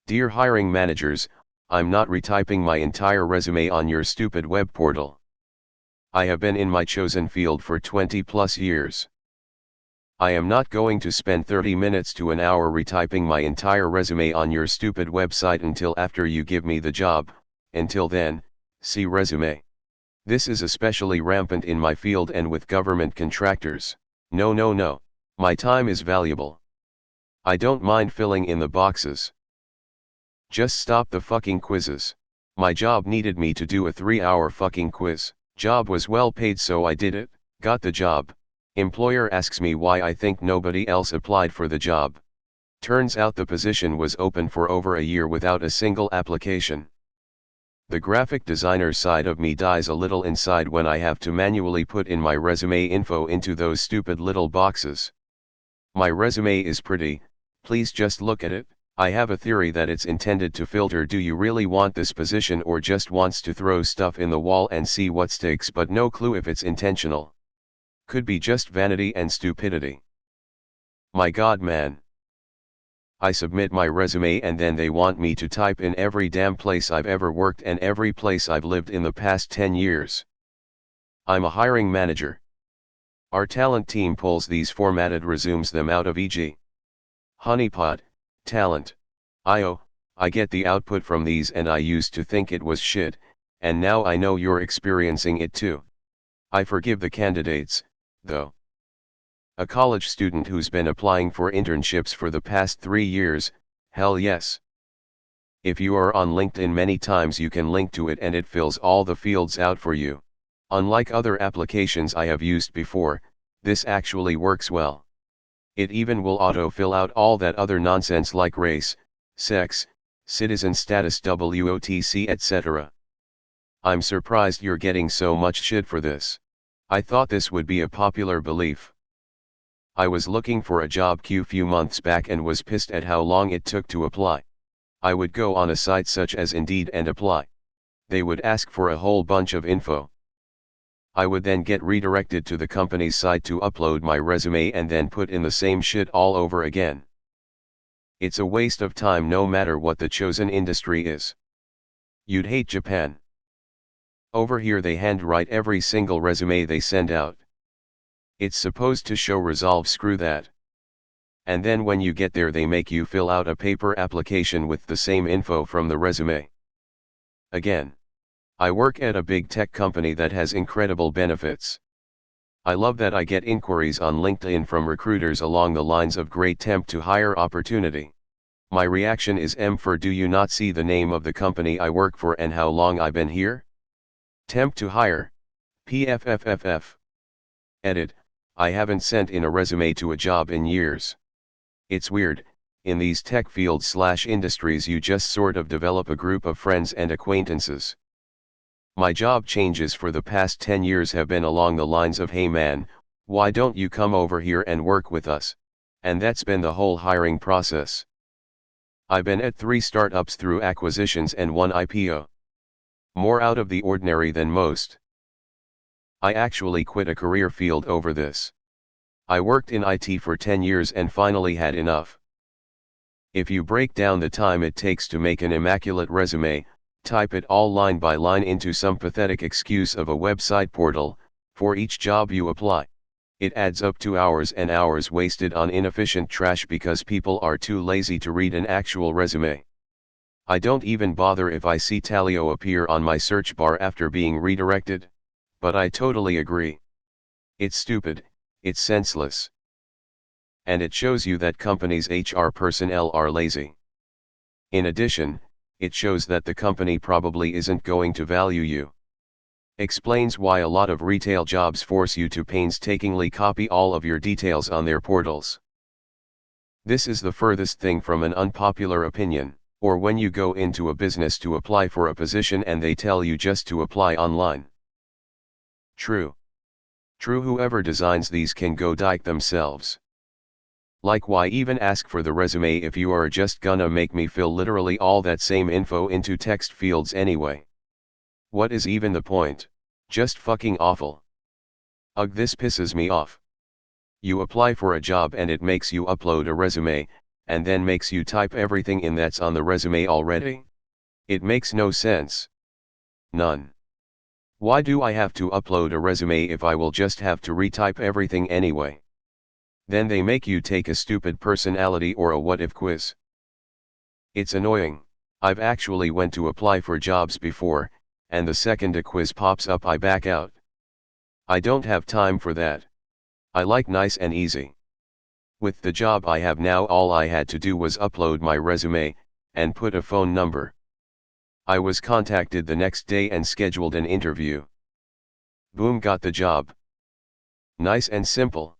Dear hiring managers, I'm not retyping my entire resume on your stupid web portal. I have been in my chosen field for 20 plus years. I am not going to spend 30 minutes to an hour retyping my entire resume on your stupid website until after you give me the job. Until then, see resume. This is especially rampant in my field and with government contractors. No. My time is valuable. I don't mind filling in the boxes. Just stop the fucking quizzes. My job needed me to do a 3-hour fucking quiz. Job was well paid, so I did it, got the job. Employer asks me why I think nobody else applied for the job. Turns out the position was open for over a year without a single application. The graphic designer side of me dies a little inside when I have to manually put in my resume info into those stupid little boxes. My resume is pretty, please just look at it. I have a theory that it's intended to filter, do you really want this position or just wants to throw stuff in the wall and see what sticks, but no clue if it's intentional. Could be just vanity and stupidity. My god, man. I submit my resume and then they want me to type in every damn place I've ever worked and every place I've lived in the past 10 years. I'm a hiring manager. Our talent team pulls these formatted resumes them out of e.g. Honeypot, Talent, IO. I get the output from these and I used to think it was shit, and now I know you're experiencing it too. I forgive the candidates, though. A college student who's been applying for internships for the past 3 years, hell yes. If you are on LinkedIn many times you can link to it and it fills all the fields out for you. Unlike other applications I have used before, this actually works well. It even will auto-fill out all that other nonsense like race, sex, citizen status, WOTC, etc. I'm surprised you're getting so much shit for this. I thought this would be a popular belief. I was looking for a job few months back and was pissed at how long it took to apply. I would go on a site such as Indeed and apply. They would ask for a whole bunch of info. I would then get redirected to the company's site to upload my resume and then put in the same shit all over again. It's a waste of time no matter what the chosen industry is. You'd hate Japan. Over here they handwrite every single resume they send out. It's supposed to show resolve, screw that. And then when you get there they make you fill out a paper application with the same info from the resume. Again. I work at a big tech company that has incredible benefits. I love that I get inquiries on LinkedIn from recruiters along the lines of great temp to hire opportunity. My reaction is for do you not see the name of the company I work for and how long I've been here? Temp to hire, PFFFF. Edit, I haven't sent in a resume to a job in years. It's weird, in these tech fields / industries you just sort of develop a group of friends and acquaintances. My job changes for the past 10 years have been along the lines of, hey man, why don't you come over here and work with us? And that's been the whole hiring process. I've been at 3 startups through acquisitions and 1 IPO. More out of the ordinary than most. I actually quit a career field over this. I worked in IT for 10 years and finally had enough. If you break down the time it takes to make an immaculate resume, type it all line by line into some pathetic excuse of a website portal, for each job you apply, it adds up to hours and hours wasted on inefficient trash because people are too lazy to read an actual resume. I don't even bother if I see Talio appear on my search bar after being redirected, but I totally agree. It's stupid, it's senseless. And it shows you that companies' HR personnel are lazy. In addition, it shows that the company probably isn't going to value you. Explains why a lot of retail jobs force you to painstakingly copy all of your details on their portals. This is the furthest thing from an unpopular opinion, or when you go into a business to apply for a position and they tell you just to apply online. True. Whoever designs these can go dike themselves. Like, why even ask for the resume if you are just gonna make me fill literally all that same info into text fields anyway? What is even the point? Just fucking awful. Ugh, this pisses me off. You apply for a job and it makes you upload a resume, and then makes you type everything in that's on the resume already? It makes no sense. None. Why do I have to upload a resume if I will just have to retype everything anyway? Then they make you take a stupid personality or a what if quiz. It's annoying. I've actually went to apply for jobs before, and the second a quiz pops up I back out. I don't have time for that. I like nice and easy. With the job I have now, all I had to do was upload my resume, and put a phone number. I was contacted the next day and scheduled an interview. Boom, got the job. Nice and simple.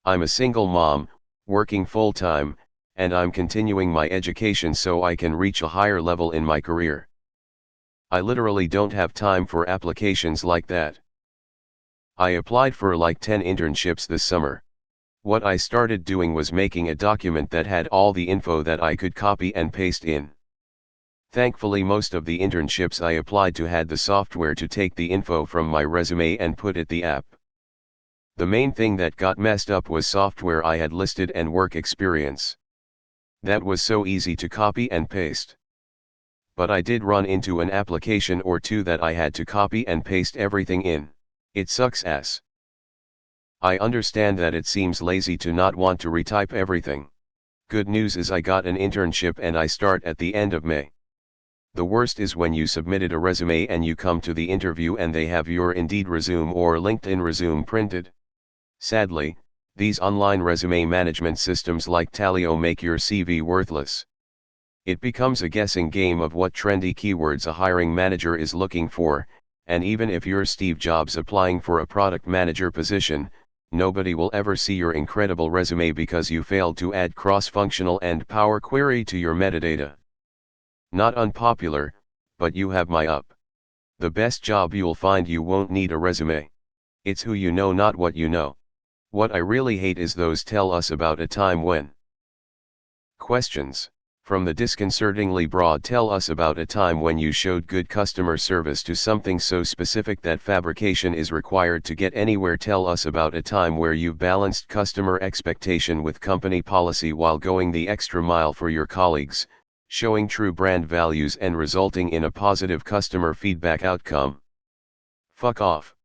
I'm a single mom, working full-time, and I'm continuing my education so I can reach a higher level in my career. I literally don't have time for applications like that. I applied for like 10 internships this summer. What I started doing was making a document that had all the info that I could copy and paste in. Thankfully, most of the internships I applied to had the software to take the info from my resume and put it the app. The main thing that got messed up was software I had listed and work experience. That was so easy to copy and paste. But I did run into an application or two that I had to copy and paste everything in. It sucks ass. I understand that it seems lazy to not want to retype everything. Good news is I got an internship and I start at the end of May. The worst is when you submitted a resume and you come to the interview and they have your Indeed resume or LinkedIn resume printed. Sadly, these online resume management systems like Talio make your CV worthless. It becomes a guessing game of what trendy keywords a hiring manager is looking for, and even if you're Steve Jobs applying for a product manager position, nobody will ever see your incredible resume because you failed to add cross-functional and Power Query to your metadata. Not unpopular, but you have my up. The best job you'll find, you won't need a resume. It's who you know, not what you know. What I really hate is those tell us about a time when. Questions. From the disconcertingly broad tell us about a time when you showed good customer service to something so specific that fabrication is required to get anywhere, tell us about a time where you've balanced customer expectation with company policy while going the extra mile for your colleagues, showing true brand values and resulting in a positive customer feedback outcome. Fuck off.